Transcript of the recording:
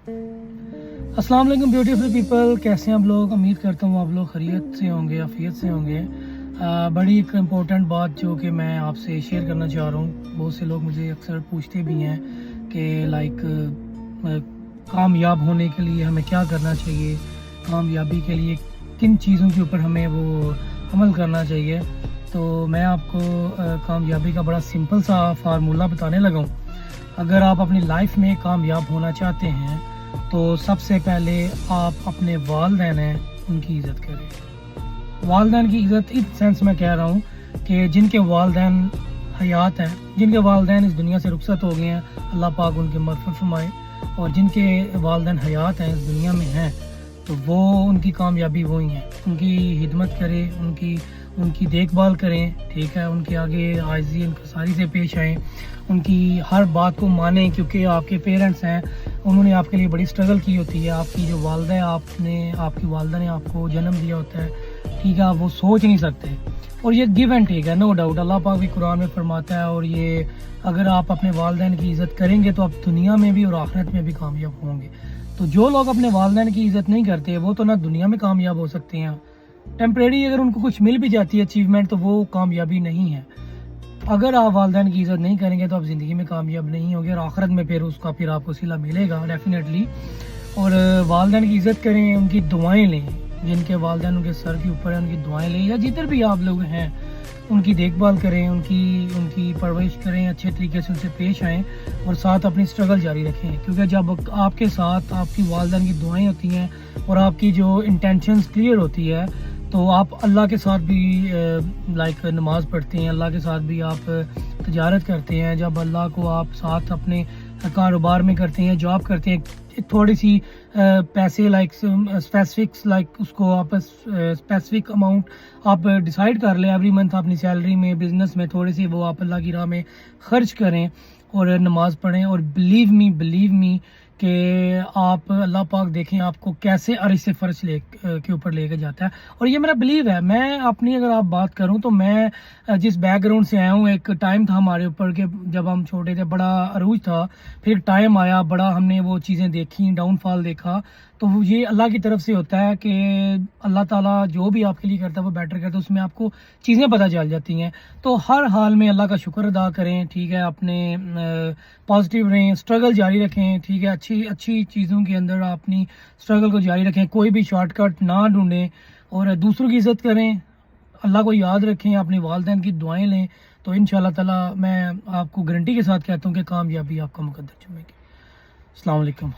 अस्सलाम वालेकुम beautiful people, कैसे हैं आप लोग। उम्मीद करता हूँ आप लोग खैरियत से होंगे, आफियत से होंगे। बड़ी एक इम्पोर्टेंट बात जो कि मैं आपसे शेयर करना चाह रहा हूँ। बहुत से लोग मुझे अक्सर पूछते भी हैं कि कामयाब होने के लिए हमें क्या करना चाहिए, कामयाबी के लिए किन चीज़ों के ऊपर हमें वो अमल करना चाहिए। तो मैं आपको कामयाबी का बड़ा सिंपल सा फार्मूला बताने लगा हूँ। अगर आप अपनी लाइफ में कामयाब होना चाहते हैं तो सबसे पहले आप अपने वालदैन हैं उनकी इज़्ज़त करें। वालदैन की इज़्ज़त इस सेंस में कह रहा हूँ कि जिनके वालदैन हयात हैं, जिनके वालदैन इस दुनिया से रुखसत हो गए हैं, अल्लाह पाक उनके मग़फ़िरत फरमाए। और जिनके वालदैन हयात हैं, इस दुनिया में हैं, तो वो उनकी कामयाबी वही है। उनकी खिदमत करें, उनकी देखभाल करें, ठीक है। उनके आगे आजिज़ी इंकिसारी से पेश आएँ, उनकी हर बात को मानें, क्योंकि आपके पेरेंट्स हैं, उन्होंने आपके लिए बड़ी स्ट्रगल की होती है। आपकी जो वालदा है, आपकी वालदा ने आपको जन्म दिया होता है, ठीक है। आप वो सोच नहीं सकते। और ये गिव एंड टेक है, नो डाउट। अल्लाह पाक भी कुरान में फरमाता है, और ये अगर आप अपने वालदैन की इज़्ज़त करेंगे तो आप दुनिया में भी और आखिरत में भी कामयाब होंगे। तो जो लोग अपने वालदैन की इज़्ज़त नहीं करते, वो तो ना दुनिया में कामयाब हो सकते हैं, टेम्परेरी अगर उनको कुछ मिल भी जाती है अचीवमेंट, तो वो कामयाबी नहीं है। अगर आप वालदैन की इज़्ज़त नहीं करेंगे तो आप ज़िंदगी में कामयाब नहीं होंगे, और आखिरत में फिर आपको सिला मिलेगा डेफिनेटली। और वालदैन की इज़्ज़त करें, उनकी दुआएं लें। जिनके वालदैन उनके सर के ऊपर हैं, उनकी दुआएं लें, या जिधर भी आप लोग हैं उनकी देखभाल करें, उनकी परवरिश करें, अच्छे तरीके से उनसे पेश आएँ, और साथ अपनी स्ट्रगल जारी रखें। क्योंकि जब आपके साथ आपकी वालदैन की दुआएं होती हैं और आपकी जो इंटेंशंस क्लियर होती है, तो आप अल्लाह के साथ भी नमाज़ पढ़ते हैं, अल्लाह के साथ भी आप तिजारत करते हैं। जब अल्लाह को आप साथ अपने कारोबार में करते हैं, जॉब करते हैं, थोड़ी सी पैसे उसको आप स्पेसिफिक अमाउंट आप डिसाइड कर लें एवरी मंथ अपनी सैलरी में, बिज़नेस में, थोड़ी सी वो आप अल्लाह की राह में खर्च करें और नमाज़ पढ़ें। और बिलीव मी कि आप अल्लाह पाक देखें आपको कैसे अरिश से फ़र्श के ऊपर लेके जाता है। और ये मेरा बिलीव है। मैं अपनी अगर आप बात करूं तो मैं जिस बैकग्राउंड से आया हूं, एक टाइम था हमारे ऊपर कि जब हम छोटे थे बड़ा अरूज था, फिर एक टाइम आया, बड़ा हमने वो चीज़ें देखी, डाउनफॉल देखा। तो ये अल्लाह की तरफ से होता है कि अल्लाह ताला जो भी आपके लिए करता है वो बेटर करता है, उसमें आपको चीज़ें पता चल जाती हैं। तो हर हाल में अल्लाह का शुक्र अदा करें, ठीक है। अपने पॉजिटिव रहें, स्ट्रगल जारी रखें, ठीक है। अच्छी चीज़ों के अंदर अपनी स्ट्रगल को जारी रखें, कोई भी शॉर्टकट ना ढूंढें, और दूसरों की इज़्ज़त करें, अल्लाह को याद रखें, अपने वालिदैन की दुआएं लें। तो इंशाअल्लाह ताला मैं आपको गारंटी के साथ कहता हूँ कि कामयाबी आपका मुकद्दर चुमेगी। अस्सलाम वालेकुम।